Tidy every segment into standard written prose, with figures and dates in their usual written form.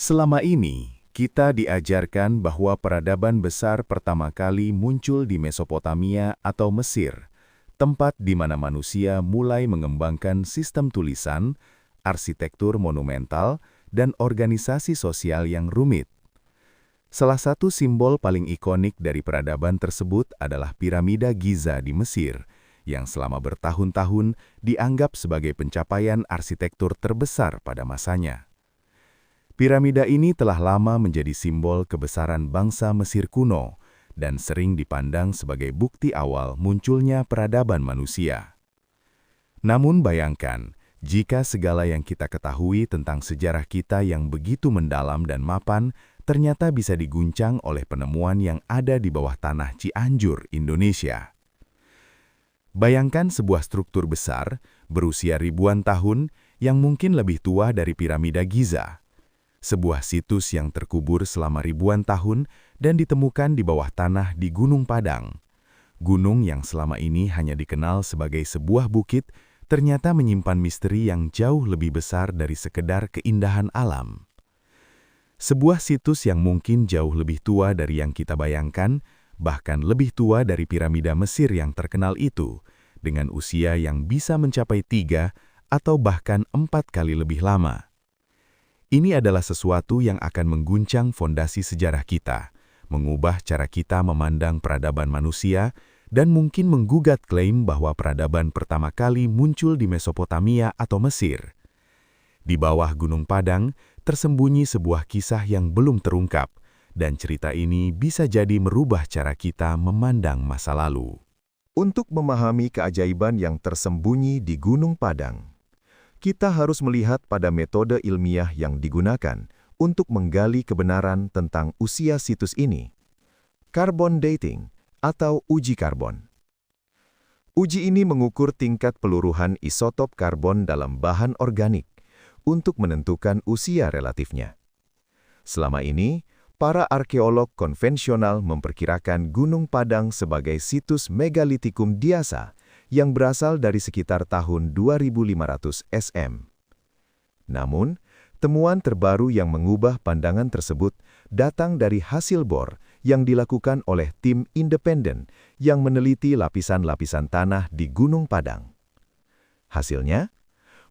Selama ini, kita diajarkan bahwa peradaban besar pertama kali muncul di Mesopotamia atau Mesir, tempat di mana manusia mulai mengembangkan sistem tulisan, arsitektur monumental, dan organisasi sosial yang rumit. Salah satu simbol paling ikonik dari peradaban tersebut adalah piramida Giza di Mesir, yang selama bertahun-tahun dianggap sebagai pencapaian arsitektur terbesar pada masanya. Piramida ini telah lama menjadi simbol kebesaran bangsa Mesir kuno dan sering dipandang sebagai bukti awal munculnya peradaban manusia. Namun bayangkan, jika segala yang kita ketahui tentang sejarah kita yang begitu mendalam dan mapan ternyata bisa diguncang oleh penemuan yang ada di bawah tanah Cianjur, Indonesia. Bayangkan sebuah struktur besar, berusia ribuan tahun, yang mungkin lebih tua dari piramida Giza. Sebuah situs yang terkubur selama ribuan tahun dan ditemukan di bawah tanah di Gunung Padang. Gunung yang selama ini hanya dikenal sebagai sebuah bukit, ternyata menyimpan misteri yang jauh lebih besar dari sekedar keindahan alam. Sebuah situs yang mungkin jauh lebih tua dari yang kita bayangkan, bahkan lebih tua dari piramida Mesir yang terkenal itu, dengan usia yang bisa mencapai 3 atau bahkan 4 kali lebih lama. Ini adalah sesuatu yang akan mengguncang fondasi sejarah kita, mengubah cara kita memandang peradaban manusia, dan mungkin menggugat klaim bahwa peradaban pertama kali muncul di Mesopotamia atau Mesir. Di bawah Gunung Padang, tersembunyi sebuah kisah yang belum terungkap, dan cerita ini bisa jadi merubah cara kita memandang masa lalu. Untuk memahami keajaiban yang tersembunyi di Gunung Padang, kita harus melihat pada metode ilmiah yang digunakan untuk menggali kebenaran tentang usia situs ini. Carbon dating atau uji karbon. Uji ini mengukur tingkat peluruhan isotop karbon dalam bahan organik untuk menentukan usia relatifnya. Selama ini, para arkeolog konvensional memperkirakan Gunung Padang sebagai situs megalitikum Diasa yang berasal dari sekitar tahun 2500 SM. Namun, temuan terbaru yang mengubah pandangan tersebut datang dari hasil bor yang dilakukan oleh tim independen yang meneliti lapisan-lapisan tanah di Gunung Padang. Hasilnya,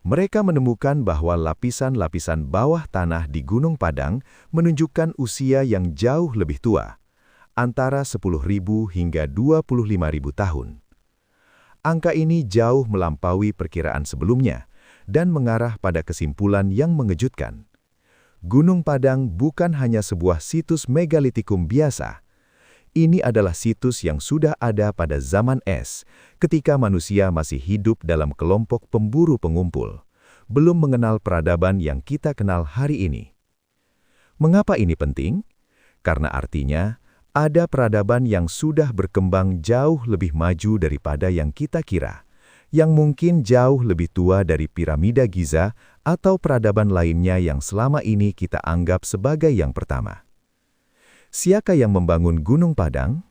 mereka menemukan bahwa lapisan-lapisan bawah tanah di Gunung Padang menunjukkan usia yang jauh lebih tua, antara 10.000 hingga 25.000 tahun. Angka ini jauh melampaui perkiraan sebelumnya dan mengarah pada kesimpulan yang mengejutkan. Gunung Padang bukan hanya sebuah situs megalitikum biasa. Ini adalah situs yang sudah ada pada zaman es, ketika manusia masih hidup dalam kelompok pemburu pengumpul, belum mengenal peradaban yang kita kenal hari ini. Mengapa ini penting? Karena artinya, ada peradaban yang sudah berkembang jauh lebih maju daripada yang kita kira, yang mungkin jauh lebih tua dari piramida Giza atau peradaban lainnya yang selama ini kita anggap sebagai yang pertama. Siapa yang membangun Gunung Padang?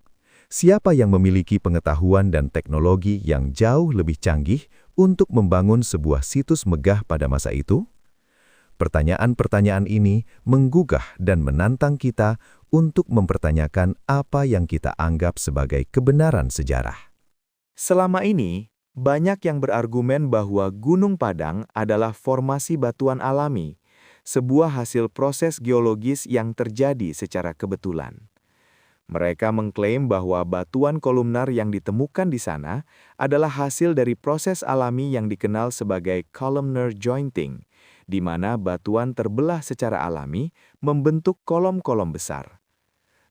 Siapa yang memiliki pengetahuan dan teknologi yang jauh lebih canggih untuk membangun sebuah situs megah pada masa itu? Pertanyaan-pertanyaan ini menggugah dan menantang kita untuk mempertanyakan apa yang kita anggap sebagai kebenaran sejarah. Selama ini, banyak yang berargumen bahwa Gunung Padang adalah formasi batuan alami, sebuah hasil proses geologis yang terjadi secara kebetulan. Mereka mengklaim bahwa batuan kolumnar yang ditemukan di sana adalah hasil dari proses alami yang dikenal sebagai columnar jointing, di mana batuan terbelah secara alami membentuk kolom-kolom besar.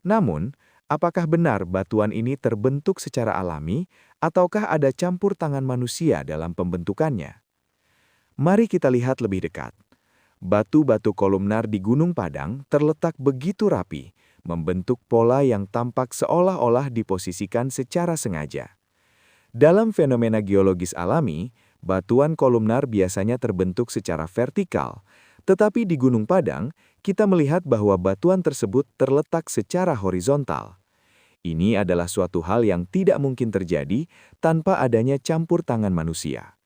Namun, apakah benar batuan ini terbentuk secara alami, ataukah ada campur tangan manusia dalam pembentukannya? Mari kita lihat lebih dekat. Batu-batu kolumnar di Gunung Padang terletak begitu rapi, membentuk pola yang tampak seolah-olah diposisikan secara sengaja. Dalam fenomena geologis alami, batuan kolumnar biasanya terbentuk secara vertikal, tetapi di Gunung Padang, kita melihat bahwa batuan tersebut terletak secara horizontal. Ini adalah suatu hal yang tidak mungkin terjadi tanpa adanya campur tangan manusia.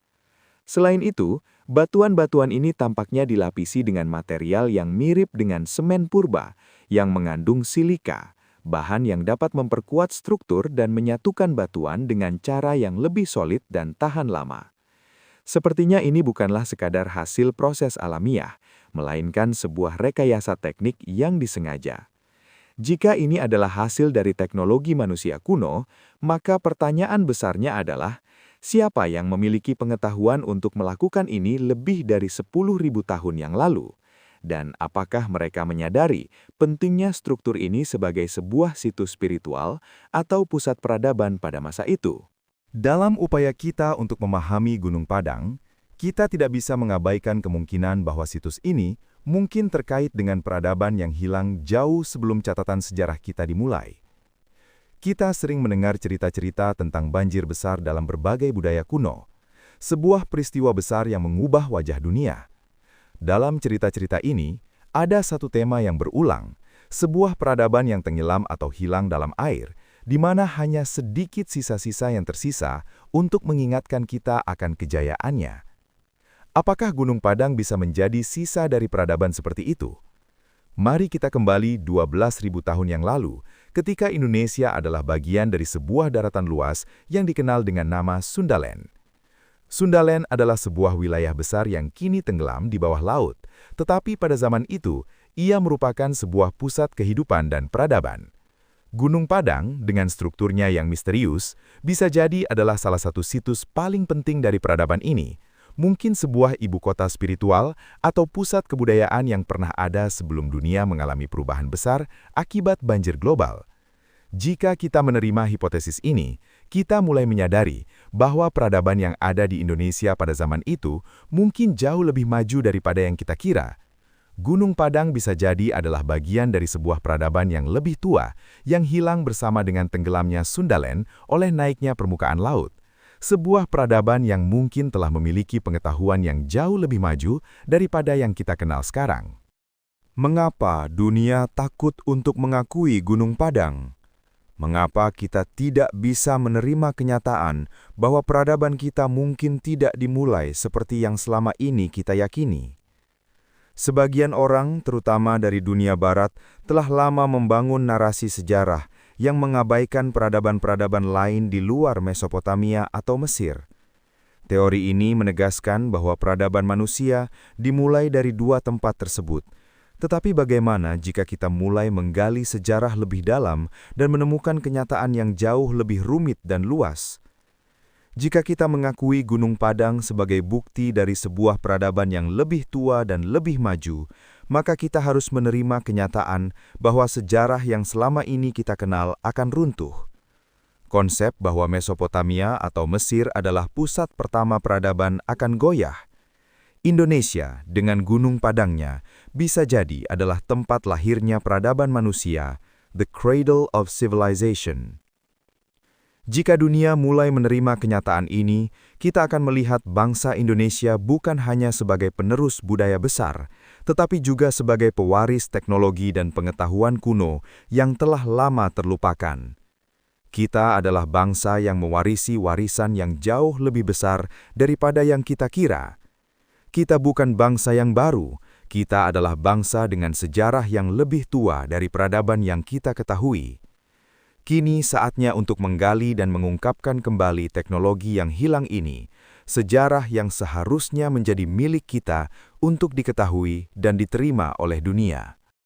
Selain itu, Batuan-batuan ini tampaknya dilapisi dengan material yang mirip dengan semen purba yang mengandung silika, bahan yang dapat memperkuat struktur dan menyatukan batuan dengan cara yang lebih solid dan tahan lama. Sepertinya ini bukanlah sekadar hasil proses alamiah, melainkan sebuah rekayasa teknik yang disengaja. Jika ini adalah hasil dari teknologi manusia kuno, maka pertanyaan besarnya adalah, siapa yang memiliki pengetahuan untuk melakukan ini lebih dari 10.000 tahun yang lalu? Dan apakah mereka menyadari pentingnya struktur ini sebagai sebuah situs spiritual atau pusat peradaban pada masa itu? Dalam upaya kita untuk memahami Gunung Padang, kita tidak bisa mengabaikan kemungkinan bahwa situs ini mungkin terkait dengan peradaban yang hilang jauh sebelum catatan sejarah kita dimulai. Kita sering mendengar cerita-cerita tentang banjir besar dalam berbagai budaya kuno, sebuah peristiwa besar yang mengubah wajah dunia. Dalam cerita-cerita ini, ada satu tema yang berulang, sebuah peradaban yang tenggelam atau hilang dalam air, di mana hanya sedikit sisa-sisa yang tersisa untuk mengingatkan kita akan kejayaannya. Apakah Gunung Padang bisa menjadi sisa dari peradaban seperti itu? Mari kita kembali 12.000 tahun yang lalu, ketika Indonesia adalah bagian dari sebuah daratan luas yang dikenal dengan nama Sundaland. Sundaland adalah sebuah wilayah besar yang kini tenggelam di bawah laut, tetapi pada zaman itu, ia merupakan sebuah pusat kehidupan dan peradaban. Gunung Padang, dengan strukturnya yang misterius, bisa jadi adalah salah satu situs paling penting dari peradaban ini, mungkin sebuah ibu kota spiritual atau pusat kebudayaan yang pernah ada sebelum dunia mengalami perubahan besar akibat banjir global. Jika kita menerima hipotesis ini, kita mulai menyadari bahwa peradaban yang ada di Indonesia pada zaman itu mungkin jauh lebih maju daripada yang kita kira. Gunung Padang bisa jadi adalah bagian dari sebuah peradaban yang lebih tua, yang hilang bersama dengan tenggelamnya Sundaland oleh naiknya permukaan laut. Sebuah peradaban yang mungkin telah memiliki pengetahuan yang jauh lebih maju daripada yang kita kenal sekarang. Mengapa dunia takut untuk mengakui Gunung Padang? Mengapa kita tidak bisa menerima kenyataan bahwa peradaban kita mungkin tidak dimulai seperti yang selama ini kita yakini? Sebagian orang, terutama dari dunia barat, telah lama membangun narasi sejarah yang mengabaikan peradaban-peradaban lain di luar Mesopotamia atau Mesir. Teori ini menegaskan bahwa peradaban manusia dimulai dari dua tempat tersebut. Tetapi bagaimana jika kita mulai menggali sejarah lebih dalam dan menemukan kenyataan yang jauh lebih rumit dan luas? Jika kita mengakui Gunung Padang sebagai bukti dari sebuah peradaban yang lebih tua dan lebih maju, maka kita harus menerima kenyataan bahwa sejarah yang selama ini kita kenal akan runtuh. Konsep bahwa Mesopotamia atau Mesir adalah pusat pertama peradaban akan goyah. Indonesia dengan Gunung Padangnya bisa jadi adalah tempat lahirnya peradaban manusia, the cradle of civilization. Jika dunia mulai menerima kenyataan ini, kita akan melihat bangsa Indonesia bukan hanya sebagai penerus budaya besar, tetapi juga sebagai pewaris teknologi dan pengetahuan kuno yang telah lama terlupakan. Kita adalah bangsa yang mewarisi warisan yang jauh lebih besar daripada yang kita kira. Kita bukan bangsa yang baru, kita adalah bangsa dengan sejarah yang lebih tua dari peradaban yang kita ketahui. Kini saatnya untuk menggali dan mengungkapkan kembali teknologi yang hilang ini, sejarah yang seharusnya menjadi milik kita untuk diketahui dan diterima oleh dunia.